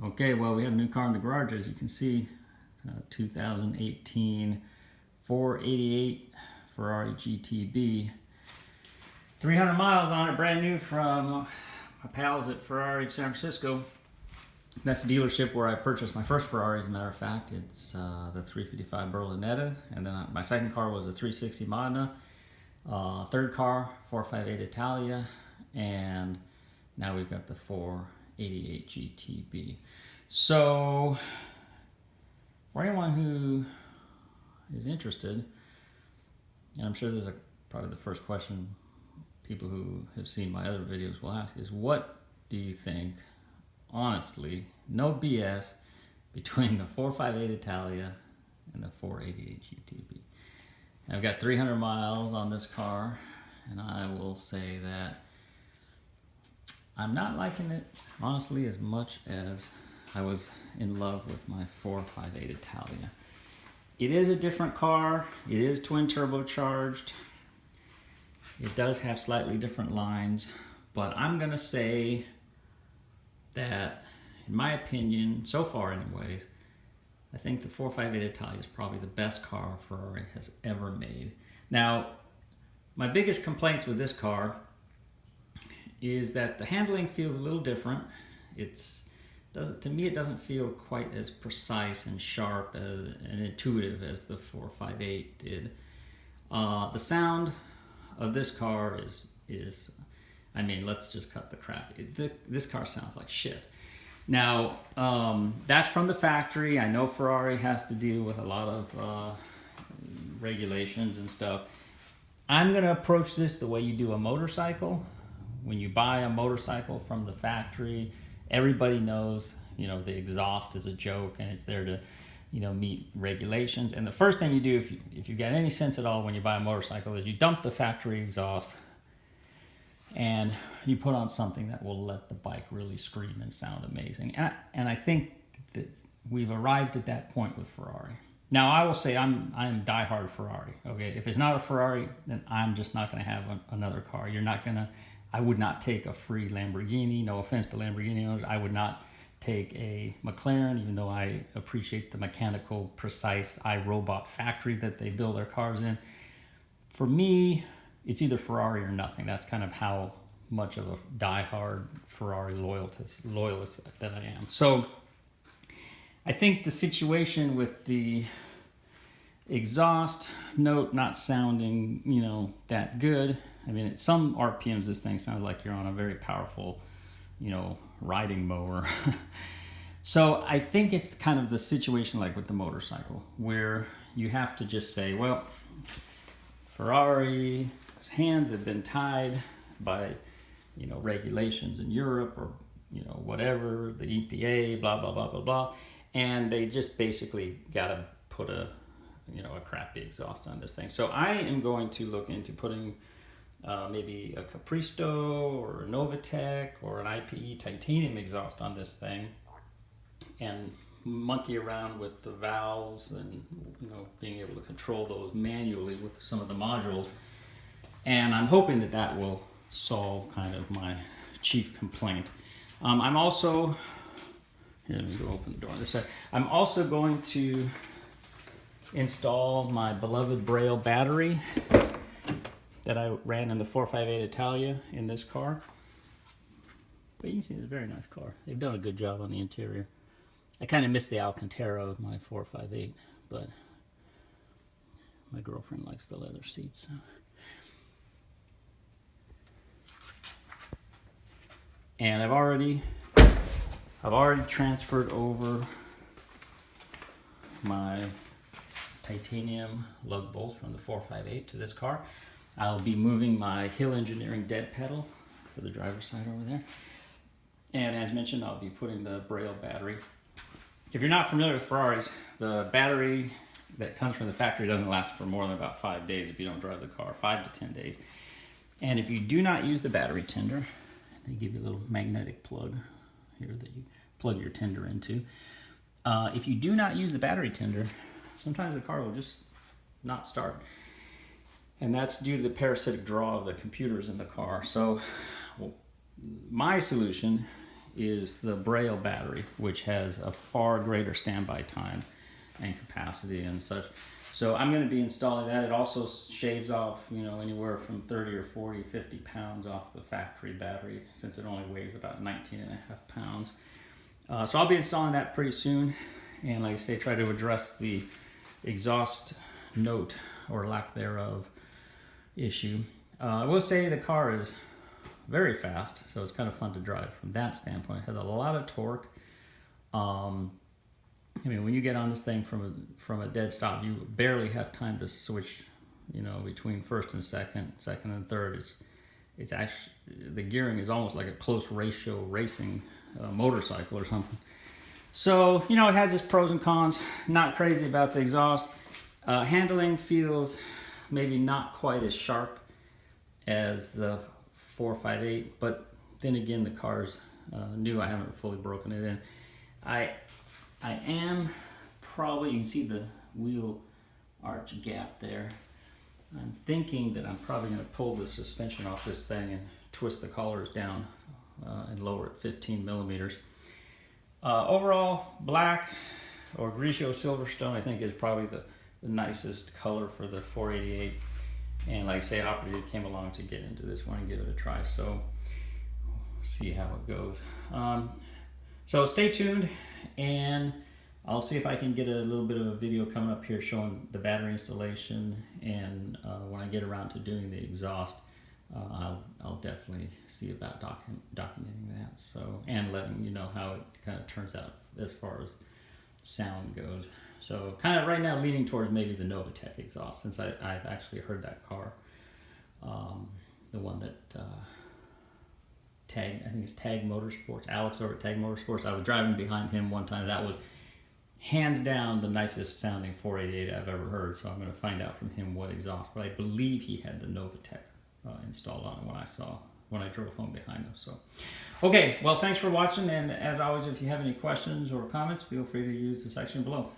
Okay, well, we have a new car in the garage, as you can see, 2018 488 Ferrari GTB. 300 miles on it, brand new from my pals at Ferrari of San Francisco. That's the dealership where I purchased my first Ferrari, as a matter of fact. It's the 355 Berlinetta, and then my second car was a 360 Modena. Third car, 458 Italia, and now we've got the 488 GTB. So, for anyone who is interested, and I'm sure this is probably the first question people who have seen my other videos will ask, is what do you think, honestly, no BS, between the 458 Italia and the 488 GTB? I've got 300 miles on this car, and I will say that I'm not liking it, honestly, as much as I was in love with my 458 Italia. It is a different car. It is twin turbocharged. It does have slightly different lines, but I'm gonna say that, in my opinion, so far anyways, I think the 458 Italia is probably the best car Ferrari has ever made. Now, my biggest complaints with this car is that the handling feels a little different. To me, it doesn't feel quite as precise and sharp and intuitive as the 458 did. The sound of this car is I mean, let's just cut the crap. This car sounds like shit. Now, that's from the factory. I know Ferrari has to deal with a lot of regulations and stuff. I'm going to approach this the way you do a motorcycle. When you buy a motorcycle from the factory, everybody knows, the exhaust is a joke and it's there to, meet regulations. And the first thing you do, if you got any sense at all when you buy a motorcycle, is you dump the factory exhaust and you put on something that will let the bike really scream and sound amazing. And I think that we've arrived at that point with Ferrari. Now, I will say I'm diehard Ferrari. Okay, if it's not a Ferrari, then I'm just not going to have another car. I would not take a free Lamborghini. No offense to Lamborghini owners. I would not take a McLaren, even though I appreciate the mechanical, precise iRobot factory that they build their cars in. For me, it's either Ferrari or nothing. That's kind of how much of a diehard Ferrari loyalist that I am. So I think the situation with the exhaust note not sounding, that good. I mean, at some RPMs, this thing sounds like you're on a very powerful, riding mower. So I think it's kind of the situation like with the motorcycle, where you have to just say, well, Ferrari's hands have been tied by, regulations in Europe or, whatever, the EPA, blah, blah, blah, blah, blah. And they just basically got to put a crappy exhaust on this thing. So I am going to look into putting maybe a Capristo or a Novatec or an IPE titanium exhaust on this thing and monkey around with the valves and being able to control those manually with some of the modules. And I'm hoping that will solve kind of my chief complaint. I'm also, here, let me go open the door on this side. I'm also going to install my beloved Braille battery that I ran in the 458 Italia in this car. But you can see it's a very nice car. They've done a good job on the interior. I kind of miss the Alcantara of my 458, but my girlfriend likes the leather seats. So. And I've already transferred over my titanium lug bolts from the 458 to this car. I'll be moving my Hill Engineering dead pedal for the driver's side over there. And as mentioned, I'll be putting the Braille battery. If you're not familiar with Ferraris, the battery that comes from the factory doesn't last for more than about 5 days if you don't drive the car, 5 to 10 days. And if you do not use the battery tender, they give you a little magnetic plug here that you plug your tender into. If you do not use the battery tender, sometimes the car will just not start. And that's due to the parasitic draw of the computers in the car. So my solution is the Braille battery, which has a far greater standby time and capacity and such. So I'm going to be installing that. It also shaves off, you know, anywhere from 30 or 40, 50 pounds off the factory battery, since it only weighs about 19 and a half pounds. So I'll be installing that pretty soon, and like I say, try to address the exhaust note or lack thereof issue. I will say the car is very fast, so it's kind of fun to drive from that standpoint. It has a lot of torque. I mean, when you get on this thing from a dead stop, you barely have time to switch, you know, between first and second and third. It's actually, the gearing is almost like a close ratio racing motorcycle or something. So, you know, it has its pros and cons. Not crazy about the exhaust. Handling feels maybe not quite as sharp as the 458, but then again, the car's new. I haven't fully broken it in. I am probably, you can see the wheel arch gap there. I'm thinking that I'm probably going to pull the suspension off this thing and twist the collars down and lower it 15 millimeters. Overall, black or Grigio Silverstone I think is probably the nicest color for the 488. And like I say, Operative came along to get into this one and give it a try. So we'll see how it goes. So stay tuned, and I'll see if I can get a little bit of a video coming up here showing the battery installation, and when I get around to doing the exhaust, I'll definitely see about documenting that. So, and letting you know how it kind of turns out as far as sound goes. So kind of right now leaning towards maybe the Novatech exhaust, since I've actually heard that car, the one that I think it's Tag Motorsports, Alex over at Tag Motorsports. I was driving behind him one time. That was hands down the nicest sounding 488 I've ever heard. So I'm going to find out from him what exhaust. But I believe he had the Novatech installed on it when I drove home behind him. So, okay, well, thanks for watching. And as always, if you have any questions or comments, feel free to use the section below.